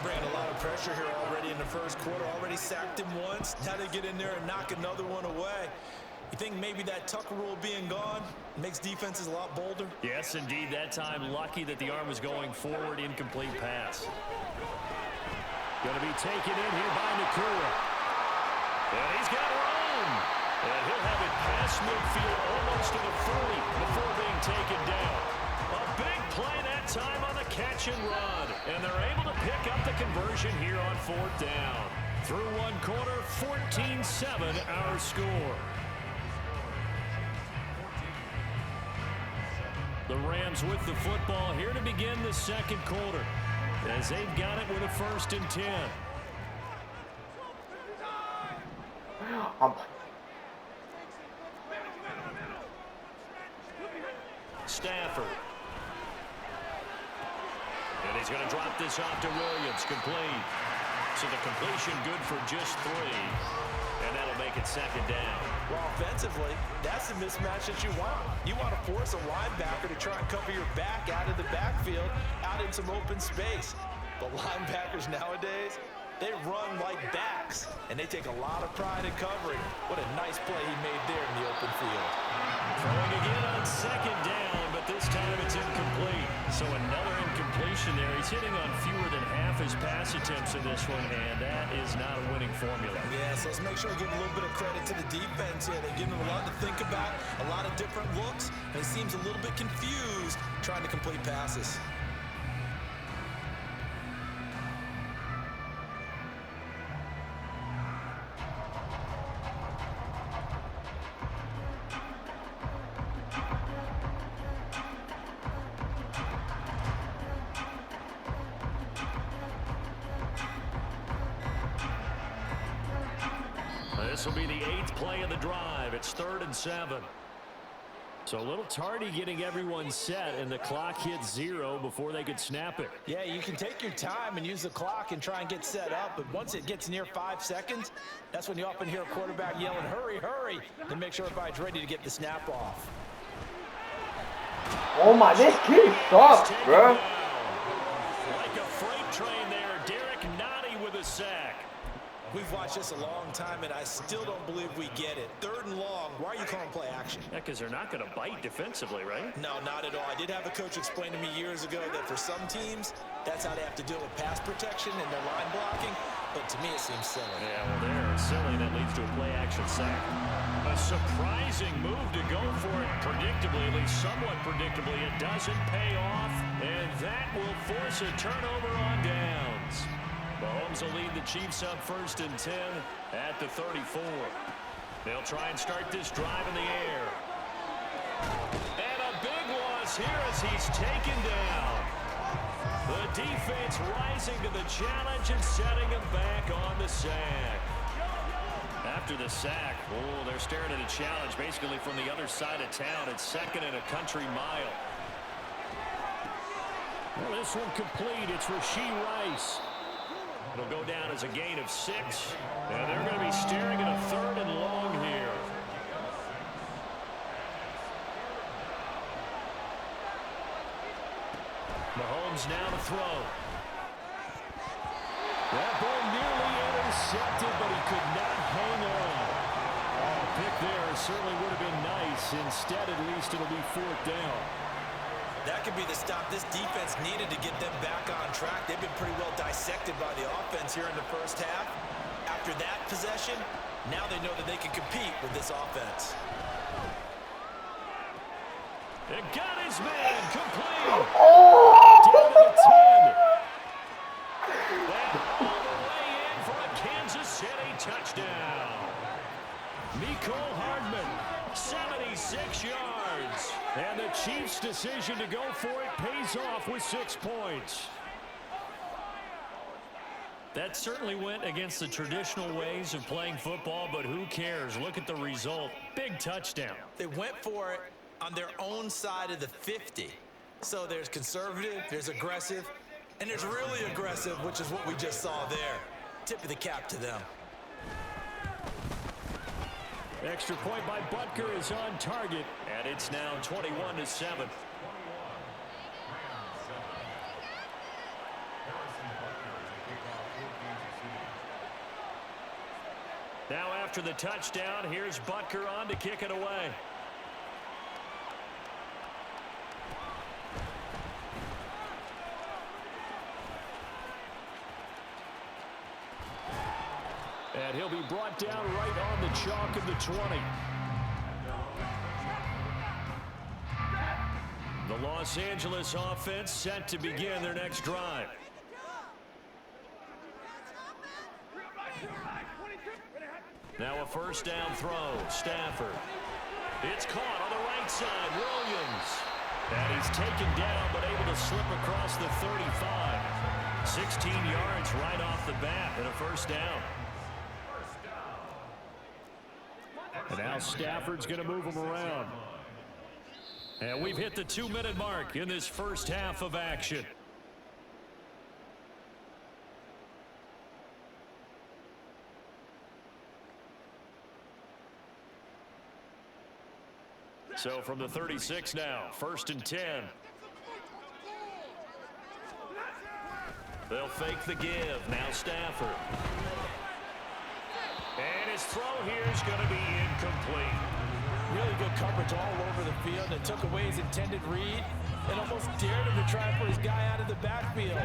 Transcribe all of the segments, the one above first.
bringing a lot of pressure here already in the first quarter. Already sacked him once. Now they get in there and knock another one away. You think maybe that Tucker rule being gone makes defenses a lot bolder? Yes, indeed. That time, lucky that the arm was going forward. Incomplete pass. Going to be taken in here by Nakua. And he's got room. And he'll have it past midfield almost to the 40 before being taken down. A big play that time on the catch and run. And they're able to pick up the conversion here on 4th down. Through one quarter, 14-7 our score. The Rams with the football here to begin the second quarter, as they've got it with a 1st and 10. Stafford. And he's going to drop this off to Williams. Complete. So the completion good for just 3. And that'll make it 2nd down. Well, offensively, that's the mismatch that you want. You want to force a linebacker to try and cover your back out of the backfield, out in some open space. But linebackers nowadays, they run like backs, and they take a lot of pride in covering. What a nice play he made there in the open field. Throwing again on 2nd down, but this time it's incomplete. So another incompletion there. He's hitting on fewer than half his pass attempts in this one, and that is not a winning formula. Yeah, so let's make sure we give a little bit of credit to the defense here. They're giving him a lot to think about, a lot of different looks, and he seems a little bit confused trying to complete passes. This will be the 8th play of the drive. It's 3rd and 7. So a little tardy getting everyone set, and the clock hits 0 before they could snap it. Yeah, you can take your time and use the clock and try and get set up, but once it gets near 5 seconds, that's when you often hear a quarterback yelling, hurry, hurry, to make sure everybody's ready to get the snap off. Oh my, this kid sucks, bro. Like a freight train there, Derek Nottie with a sack. We've watched this a long time, and I still don't believe we get it. 3rd and long. Why are you calling play action? Yeah, because they're not going to bite defensively, right? No, not at all. I did have a coach explain to me years ago that for some teams, that's how they have to deal with pass protection and their line blocking. But to me, it seems silly. Yeah, well, they're silly. That leads to a play action sack. A surprising move to go for it predictably, at least somewhat predictably. It doesn't pay off, and that will force a turnover on downs. Mahomes will lead the Chiefs up 1st and 10 at the 34. They'll try and start this drive in the air. And a big loss here as he's taken down. The defense rising to the challenge and setting him back on the sack. After the sack, oh, they're staring at a challenge basically from the other side of town. It's 2nd and a country mile. Well, this one complete. It's Rashee Rice. It'll go down as a gain of 6. And they're going to be staring at a 3rd and long here. Mahomes now to throw. That ball nearly intercepted, but he could not hang on. A pick there certainly would have been nice. Instead, at least, it'll be 4th down. That could be the stop this defense needed to get them back on track. They've been pretty well dissected by the offense here in the first half. After that possession, now they know that they can compete with this offense. It got his man complete. Down to the 10. And all the way in for a Kansas City touchdown. Mecole Hardman, 76 yards. And the Chiefs' decision to go for it pays off with 6 points. That certainly went against the traditional ways of playing football, but who cares? Look at the result. Big touchdown. They went for it on their own side of the 50. So there's conservative, there's aggressive, and there's really aggressive, which is what we just saw there. Tip of the cap to them. Extra point by Butker is on target, and it's now 21-7. Now after the touchdown, here's Butker on to kick it away. And he'll be brought down right on the chalk of the 20. The Los Angeles offense set to begin their next drive. Now a first down throw. Stafford. It's caught on the right side. Williams. And he's taken down but able to slip across the 35. 16 yards right off the bat and a first down. And now Stafford's going to move him around. And we've hit the 2-minute mark in this first half of action. So from the 36 now, 1st and 10. They'll fake the give. Now Stafford. And his throw here is going to be incomplete. Really good coverage all over the field. It took away his intended read and almost dared him to try and put his guy out of the backfield.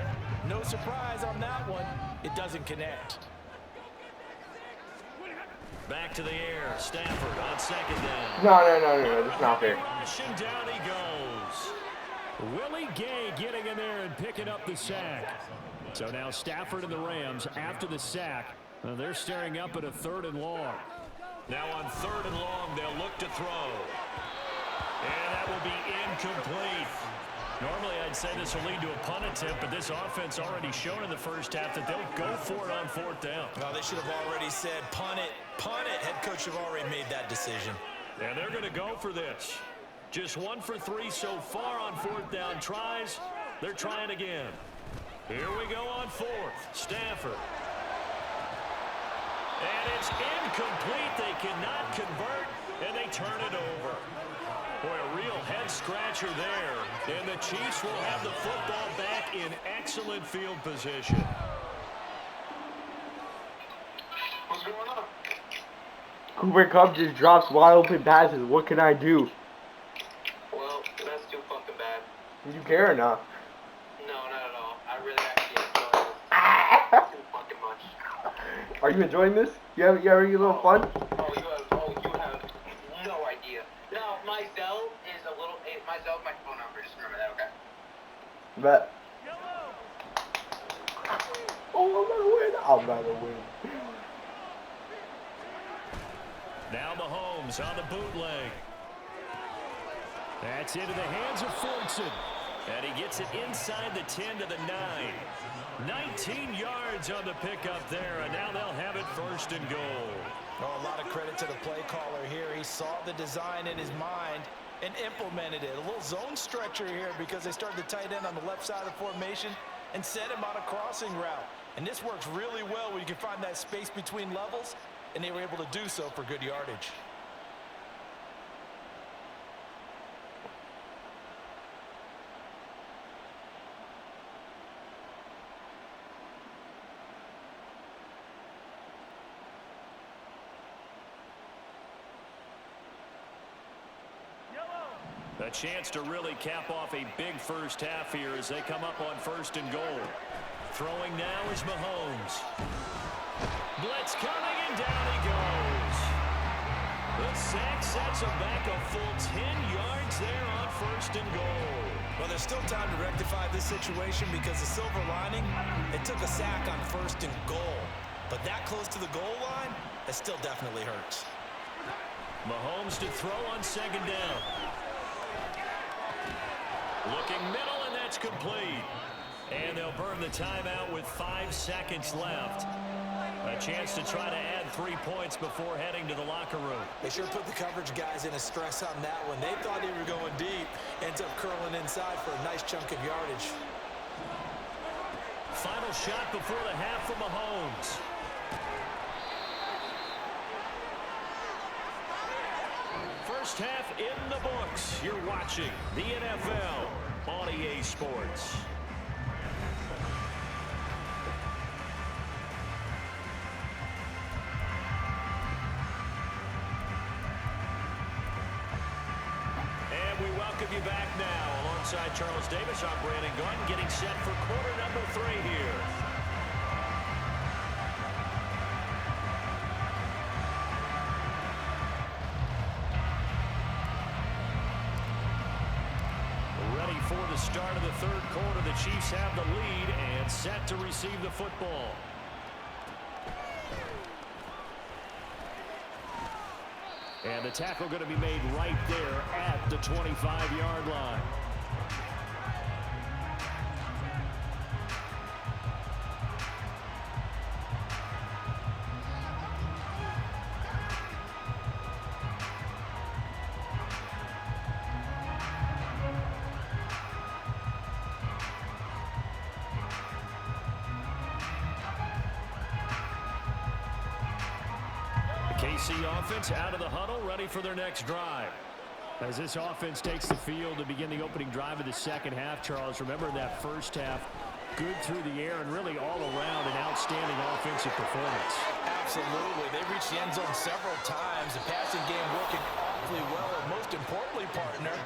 No surprise on that one. It doesn't connect. Back to the air. Stafford on second down. No. That's not fair. Rushing down he goes. Willie Gay getting in there and picking up the sack. So now Stafford and the Rams after the sack. They're staring up at a 3rd and long. Now on 3rd and long, they'll look to throw. And that will be incomplete. Normally, I'd say this will lead to a punt attempt, but this offense already shown in the first half that they'll go for it on 4th down. Well, they should have already said, punt it, punt it. Head coach have already made that decision. And they're going to go for this. Just 1 for 3 so far on 4th down tries. They're trying again. Here we go on 4th. Stafford. And it's incomplete. They cannot convert, and they turn it over. Boy, a real head-scratcher there. And the Chiefs will have the football back in excellent field position. What's going on? Cooper Kupp just drops wide open passes. What can I do? Well, that's too fucking bad. You care or not? No, not at all. I really actually enjoy this too fucking much. Are you enjoying this? You having a little fun? You have no idea. Now, my cell is a little. My cell is my phone number. Just remember that, okay? Bet. Oh, I'm about to win. Now Mahomes on the bootleg. That's into the hands of Fortson. And he gets it inside the 10 to the 9. 19 yards on the pickup there, and now they'll have it 1st and goal. Oh, a lot of credit to the play caller here. He saw the design in his mind and implemented it. A little zone stretcher here because they started the tight end on the left side of the formation and sent him on a crossing route. And this works really well when you can find that space between levels, and they were able to do so for good yardage. A chance to really cap off a big first half here as they come up on 1st and goal. Throwing now is Mahomes. Blitz coming, and down he goes. The sack sets him back a full 10 yards there on 1st and goal. Well, there's still time to rectify this situation because the silver lining, it took a sack on 1st and goal. But that close to the goal line, it still definitely hurts. Mahomes to throw on 2nd down. Looking middle, and that's complete. And they'll burn the timeout with 5 seconds left. A chance to try to add 3 points before heading to the locker room. They sure put the coverage guys in a stress on that one. They thought they were going deep. Ends up curling inside for a nice chunk of yardage. Final shot before the half from Mahomes. First half in the books. You're watching the NFL on EA Sports. back now. Alongside Charles Davis, I'm Brandon Gunn, getting set for quarter number 3 here. Ready for the start of the third quarter. The Chiefs have the lead and set to receive the football. And the tackle going to be made right there at the 25-yard line. KC offense out of the huddle, ready for their next drive. As this offense takes the field to begin the opening drive of the second half, Charles, remember that first half, good through the air and really all around an outstanding offensive performance. Absolutely. They reached the end zone several times. The passing game working awfully well, and most importantly, partner.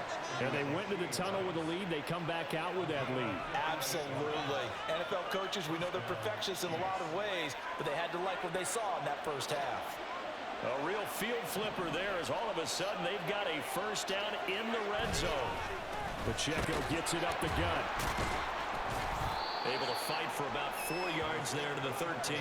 And they went to the tunnel with a lead. They come back out with that lead. Absolutely. NFL coaches, we know they're perfectionists in a lot of ways, but they had to like what they saw in that first half. A real field flipper there as all of a sudden they've got a first down in the red zone. Pacheco gets it up the gut. Able to fight for about 4 yards there to the 13.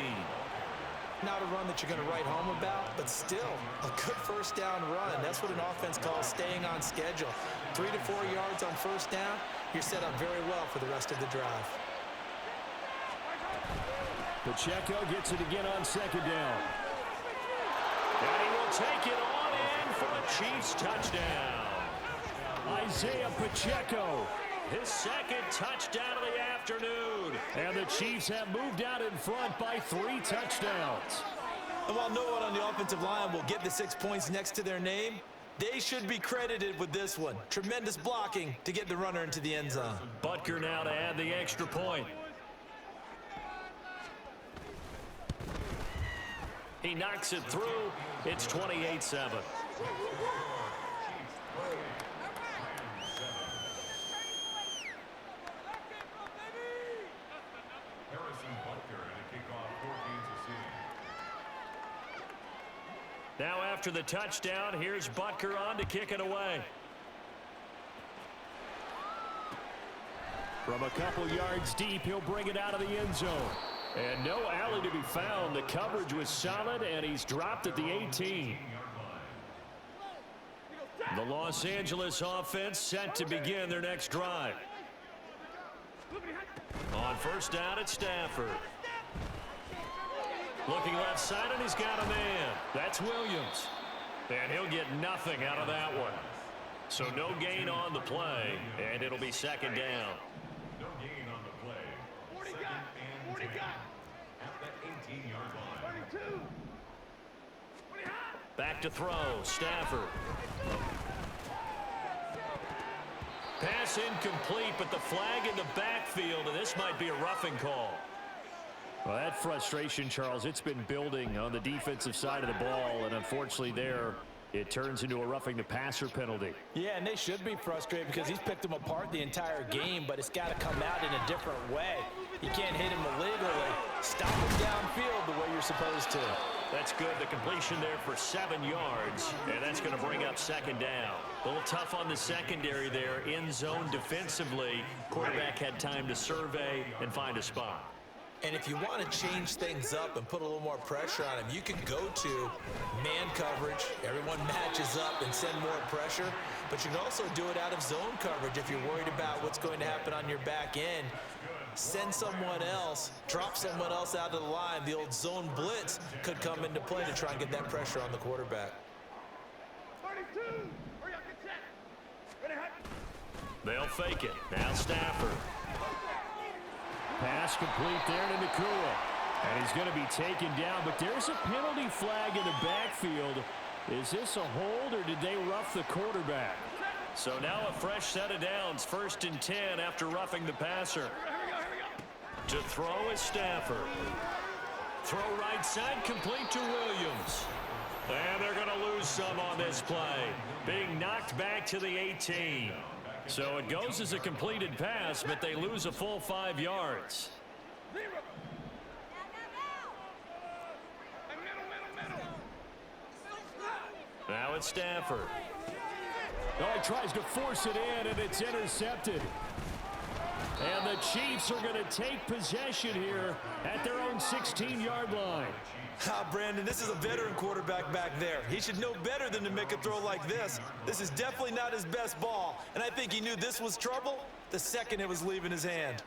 Not a run that you're going to write home about, but still a good first down run. That's what an offense calls staying on schedule. 3 to 4 yards on first down, you're set up very well for the rest of the drive. Pacheco gets it again on second down. And he will take it on in for a Chiefs touchdown. Isaiah Pacheco, his second touchdown of the afternoon. And the Chiefs have moved out in front by 3 touchdowns. And while no one on the offensive line will get the 6 points next to their name, they should be credited with this one. Tremendous blocking to get the runner into the end zone. Butker now to add the extra point. He knocks it through. It's 28-7. Now after the touchdown, here's Butker on to kick it away. From a couple yards deep, he'll bring it out of the end zone. And no alley to be found. The coverage was solid, and he's dropped at the 18. The Los Angeles offense set to begin their next drive. On first down, it's Stafford. Looking left side, and he's got a man. That's Williams. And he'll get nothing out of that one. So no gain on the play, and it'll be second down. No gain on the play. Second and 10 at the 18-yard line. Back to throw, Stafford. Pass incomplete, but the flag in the backfield, and this might be a roughing call. Well, that frustration, Charles, it's been building on the defensive side of the ball, and unfortunately there, it turns into a roughing the passer penalty. Yeah, and they should be frustrated because he's picked them apart the entire game, but it's got to come out in a different way. You can't hit him illegally. Stop him downfield the way you're supposed to. That's good. The completion there for 7 yards, and that's going to bring up second down. A little tough on the secondary there, in zone defensively. Quarterback had time to survey and find a spot. And if you want to change things up and put a little more pressure on him, you can go to man coverage. Everyone matches up and send more pressure. But you can also do it out of zone coverage if you're worried about what's going to happen on your back end. Send someone else, drop someone else out of the line. The old zone blitz could come into play to try and get that pressure on the quarterback. They'll fake it. Now Stafford. Pass complete there to Nakua. And he's going to be taken down, but there's a penalty flag in the backfield. Is this a hold, or did they rough the quarterback? So now a fresh set of downs, 1st and 10 after roughing the passer. To throw is Stafford. Throw right side, complete to Williams. And they're going to lose some on this play. Being knocked back to the 18. So it goes as a completed pass, but they lose a full 5 yards. Now it's Stafford. Oh, he tries to force it in, and it's intercepted. And the Chiefs are going to take possession here at their own 16-yard line. Brandon, this is a veteran quarterback back there. He should know better than to make a throw like this. This is definitely not his best ball, and I think he knew this was trouble the second it was leaving his hand.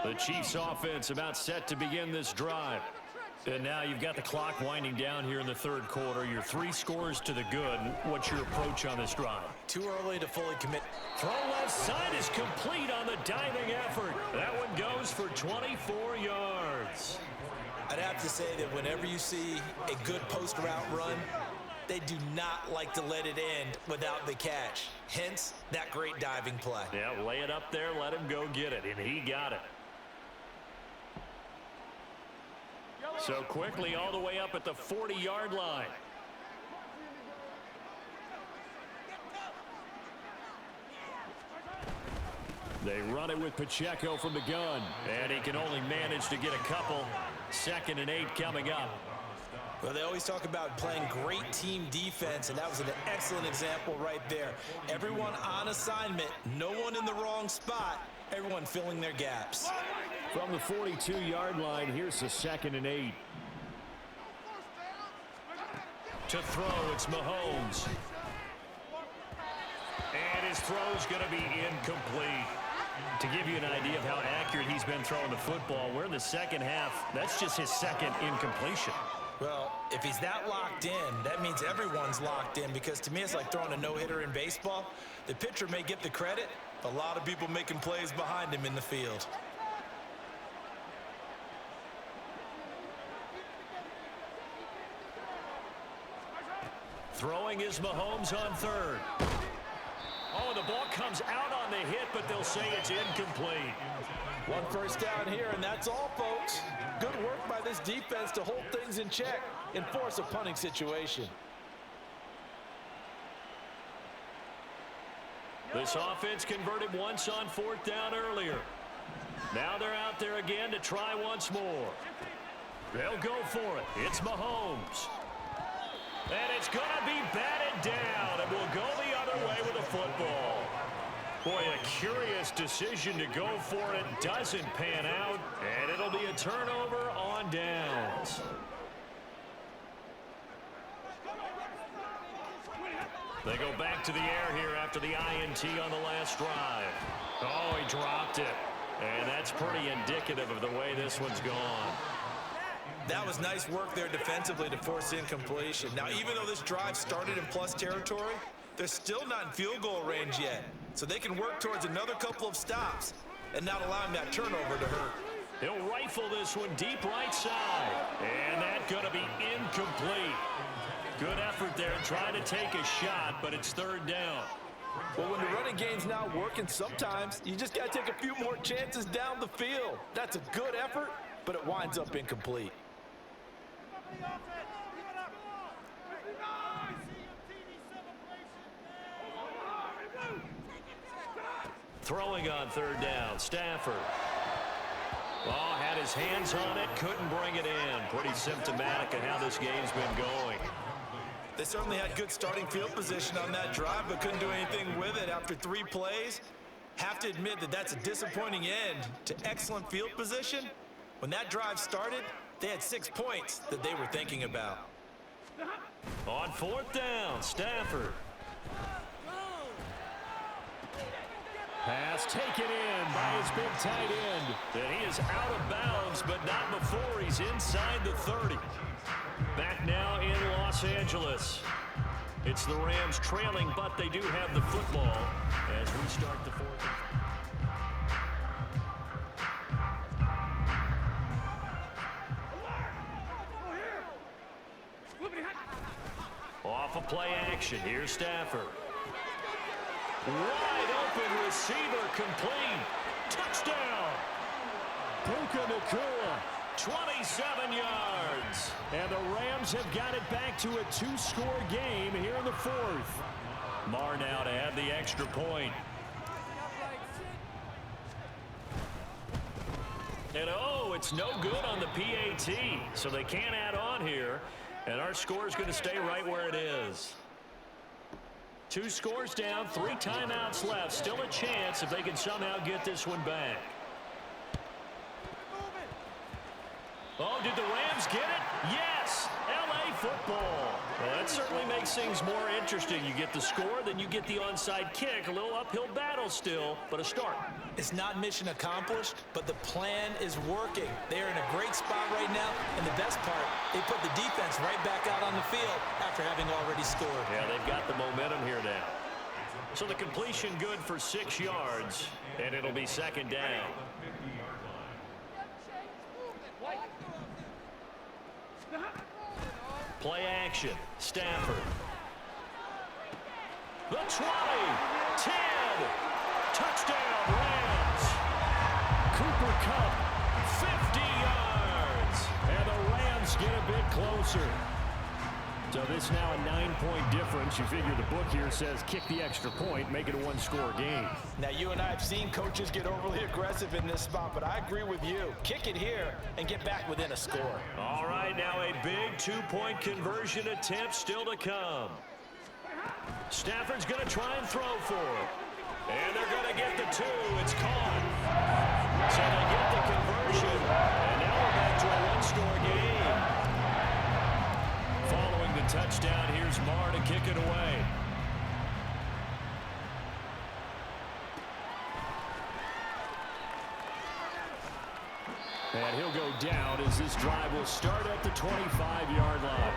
The Chiefs offense about set to begin this drive. And now you've got the clock winding down here in the third quarter. You're 3 scores to the good. What's your approach on this drive? Too early to fully commit. Throw left side is complete on the diving effort. That one goes for 24 yards. I'd have to say that whenever you see a good post route run, they do not like to let it end without the catch. Hence, that great diving play. Yeah, lay it up there, let him go get it, and he got it. So quickly all the way up at the 40-yard line. They run it with Pacheco from the gun. And he can only manage to get a couple. 2nd and 8 coming up. Well, they always talk about playing great team defense, and that was an excellent example right there. Everyone on assignment, no one in the wrong spot, everyone filling their gaps. From the 42-yard line, here's the 2nd and 8. To throw, it's Mahomes. And his throw's going to be incomplete. To give you an idea of how accurate he's been throwing the football, we're in the second half. That's just his 2nd incompletion. Well, if he's that locked in, that means everyone's locked in, because to me it's like throwing a no-hitter in baseball. The pitcher may get the credit, a lot of people making plays behind him in the field. Throwing is Mahomes on 3rd. Oh, the ball comes out on the hit, but they'll say it's incomplete. 1 first down here, and that's all, folks. Good work by this defense to hold things in check and force a punting situation. This offense converted once on 4th down earlier. Now they're out there again to try once more. They'll go for it. It's Mahomes. And it's going to be batted down, and we'll go the other way with the football. Boy, a curious decision to go for it. Doesn't pan out, and it'll be a turnover on downs. They go back to the air here after the INT on the last drive. Oh, he dropped it. And that's pretty indicative of the way this one's gone. That was nice work there defensively to force incompletion. Now, even though this drive started in plus territory, they're still not in field goal range yet. So they can work towards another couple of stops and not allowing that turnover to hurt. He'll rifle this one deep right side. And that's going to be incomplete. Good effort there trying to take a shot, but it's 3rd down. Well, when the running game's not working, sometimes you just got to take a few more chances down the field. That's a good effort, but it winds up incomplete. Throwing on 3rd down, Stafford. Oh, had his hands on it, couldn't bring it in. Pretty symptomatic of how this game's been going. They certainly had good starting field position on that drive, but couldn't do anything with it after 3 plays. Have to admit that that's a disappointing end to excellent field position. When that drive started, they had 6 points that they were thinking about. On 4th down, Stafford. Pass taken in by his big tight end. And he is out of bounds, but not before he's inside the 30. Back now in Los Angeles. It's the Rams trailing, but they do have the football as we start the 4th. Off a play action. Here's Stafford. Wide open receiver complete. Touchdown. Puka Nacua 27 yards. And the Rams have got it back to a 2-score game here in the fourth. Marr now to have the extra point. And oh, it's no good on the PAT. So they can't add on here. And our score is going to stay right where it is. 2 scores down, 3 timeouts left. Still a chance if they can somehow get this one back. Oh, did the Rams get it? Yes! LA football. Well, that certainly makes things more interesting. You get the score, then you get the onside kick. A little uphill battle still, but a start. It's not mission accomplished, but the plan is working. They're in a great spot right now, and the best part, they put the defense right back out on the field after having already scored. Yeah, they've got the momentum here now. So the completion good for 6 yards, and it'll be second down. Play action. Stafford. The 20. 10. Touchdown, Rams. Cooper Kupp, 50 yards. And the Rams get a bit closer. So this now a 9-point difference. You figure the book here says kick the extra point, make it a 1-score game. Now, you and I have seen coaches get overly aggressive in this spot, but I agree with you. Kick it here and get back within a score. All right, now a big 2-point conversion attempt still to come. Stafford's going to try and throw for it. And they're going to get the 2. It's caught. So they get the conversion. And now we're back to a 1-score game. Following the touchdown, here's Marr to kick it away. And he'll go down as this drive will start at the 25-yard line.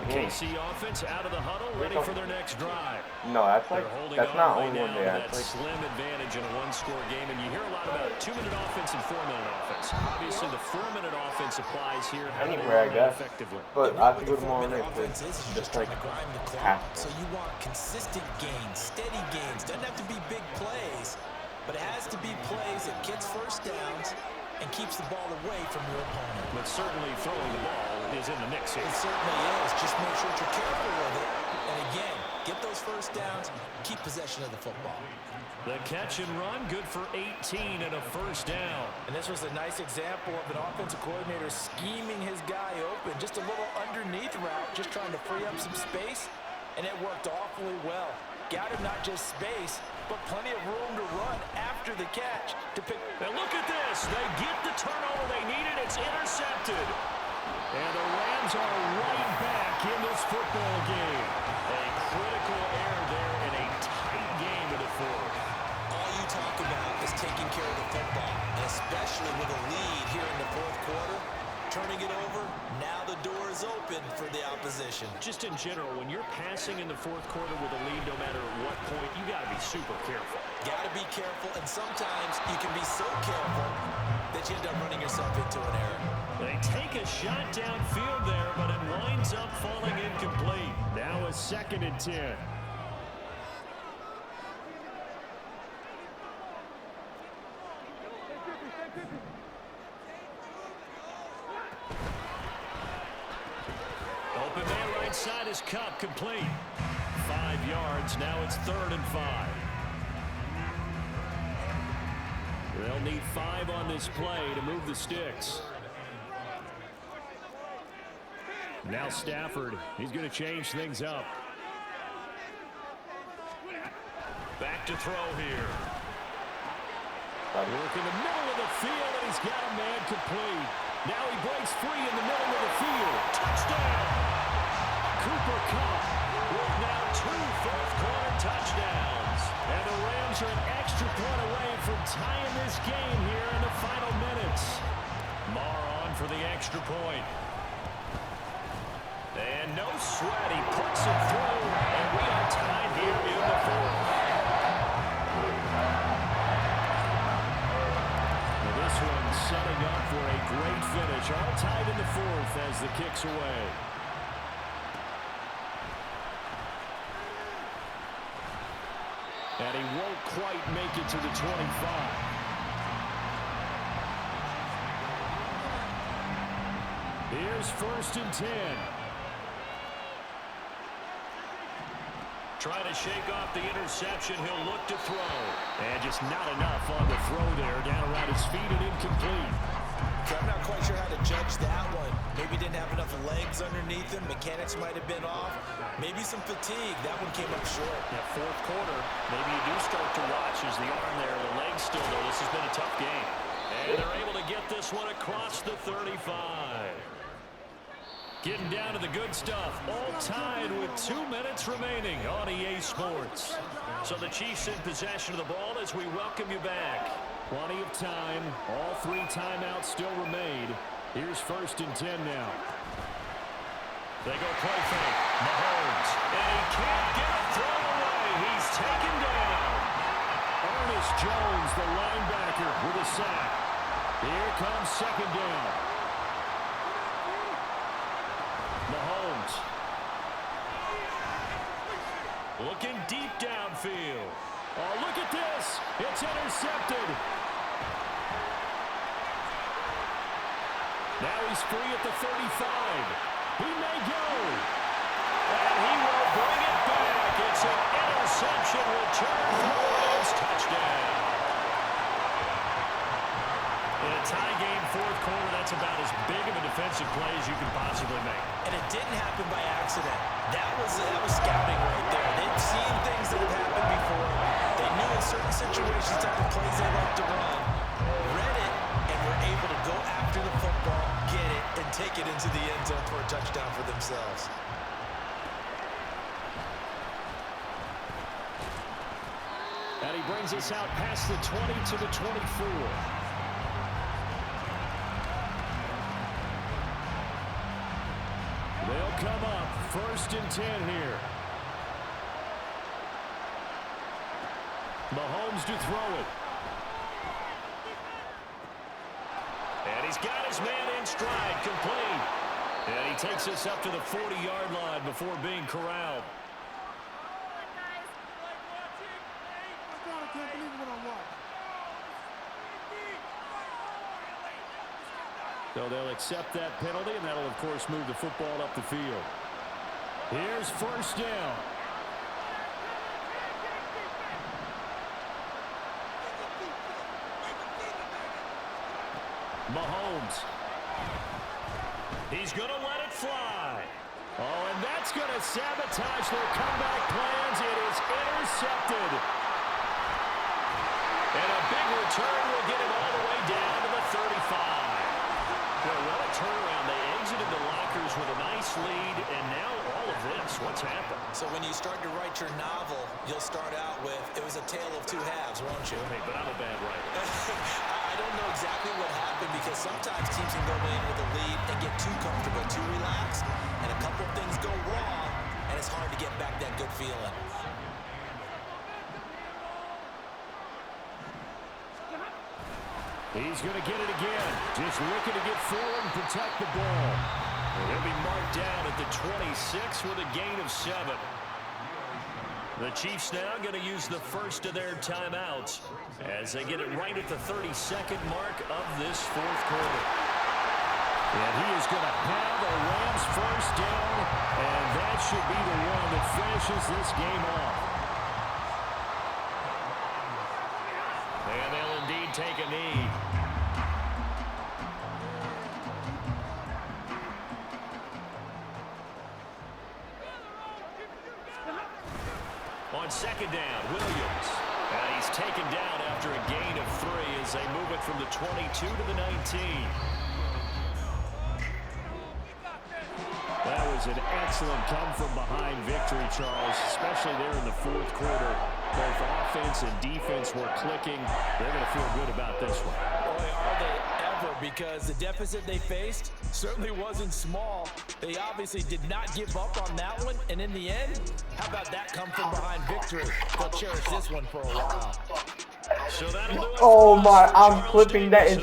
KC offense out of the huddle, ready for their next drive. No, that's like, that's not only when they that act like slim advantage in a 1-score game, and you hear a lot about 2-minute offense and 4-minute offense. Obviously, the 4-minute offense applies here. anywhere, I guess. Effectively. But I have to go to more Four-minute minutes. offense is Just trying like to grind the half. clock. So you want consistent gains, steady gains. Doesn't have to be big plays, but it has to be plays that gets first downs and keeps the ball away from your opponent. But certainly throwing the ball is in the mix here. It certainly is. Just make sure that you're careful with it. And again, get those first downs, keep possession of the football. The catch and run, good for 18 and a first down. And this was a nice example of an offensive coordinator scheming his guy open. Just a little underneath route, just trying to free up some space, and it worked awfully well. Got him not just space, but plenty of room to run after the catch to pick. And look at this. They get the turnover they needed. It's intercepted. And the Rams are right back in this football game. A critical error there in a tight game in the fourth. All you talk about is taking care of the football, and especially with a lead here in the fourth quarter. Turning it over, now the door is open for the opposition. Just in general, when you're passing in the fourth quarter with a lead, no matter what point, you got to be super careful. Got to be careful, and sometimes you can be so careful that you end up running yourself into an error. They take a shot downfield there, but it winds up falling incomplete. Now a 2nd and 10. Open man right side is Kupp, complete. 5 yards, now it's 3rd and 5. They'll need 5 on this play to move the sticks. Now Stafford, he's going to change things up. Back to throw here. Work in the middle of the field, and he's got a man complete. Now he breaks free in the middle of the field. Touchdown! Cooper Kupp with now 2 fourth-quarter touchdowns. And the Rams are an extra point away from tying this game here in the final minutes. Marr on for the extra point. And no sweat, he puts it through, and we are tied here in the fourth. Well, this one setting up for a great finish, all tied in the fourth as the kick's away. And he won't quite make it to the 25. Here's 1st and 10. Trying to shake off the interception. He'll look to throw. And just not enough on the throw there. Down around his feet and incomplete. So I'm not quite sure how to judge that one. Maybe didn't have enough legs underneath him. Mechanics might have been off. Maybe some fatigue. That one came up short. That fourth quarter, maybe you do start to watch as the arm there, the legs still there. This has been a tough game. And they're able to get this one across the 35. Getting down to the good stuff. All tied with 2 minutes remaining on EA Sports. So the Chiefs in possession of the ball as we welcome you back. Plenty of time. All 3 timeouts still remain. Here's 1st and 10 now. They go play fake. Mahomes. And he can't get a throw away. He's taken down. Ernest Jones, the linebacker, with a sack. Here comes 2nd down. Mahomes. Looking deep downfield. Oh, look at this. It's intercepted. Now he's free at the 35. He may go. And he will bring it back. It's an interception return for Rams. Touchdown. In a tie game, 4th quarter, that's about as big of a defensive play as you can possibly make. And it didn't happen by accident. That was scouting right there. They've seen things that have happened before. They knew in certain situations type of plays they like to run. Read it, and were able to go after the football, get it, and take it into the end zone for a touchdown for themselves. And he brings us out past the 20 to the 24. They'll come up 1st and 10 here. Mahomes to throw it. And he's got his man in stride, complete. And he takes us up to the 40-yard line before being corralled. So they'll accept that penalty, and that'll, of course, move the football up the field. Here's 1st down. Mahomes. He's going to let it fly. Oh, and that's going to sabotage their comeback plans. It is intercepted. And a big return will get him all the way down to the 35. Well, what a turnaround. They exited the lockers with a nice lead, and now all of this. What's happened? So when you start to write your novel, you'll start out with, it was a tale of 2 halves, won't you? Hey, but I'm a bad writer. I don't know exactly what happened because sometimes teams can go in with a lead and get too comfortable, too relaxed, and a couple things go wrong, and it's hard to get back that good feeling. He's going to get it again. Just looking to get forward and protect the ball. And he'll be marked down at the 26 with a gain of 7. The Chiefs now going to use the first of their timeouts as they get it right at the 32nd mark of this 4th quarter. And he is going to have a Rams 1st down, and that should be the one that finishes this game off. And they'll indeed take a knee. On 2nd down, Williams. And he's taken down after a gain of 3 as they move it from the 22 to the 19. That was an excellent come-from-behind victory, Charles, especially there in the 4th quarter. Both offense and defense were clicking. They're going to feel good about this one. Boy, are they ever, because the deficit they faced certainly wasn't small. They obviously did not give up on that one, and in the end, how about that come-from-behind victory? They'll cherish this one for a while. So that'll do it. Oh my, I'm flipping that.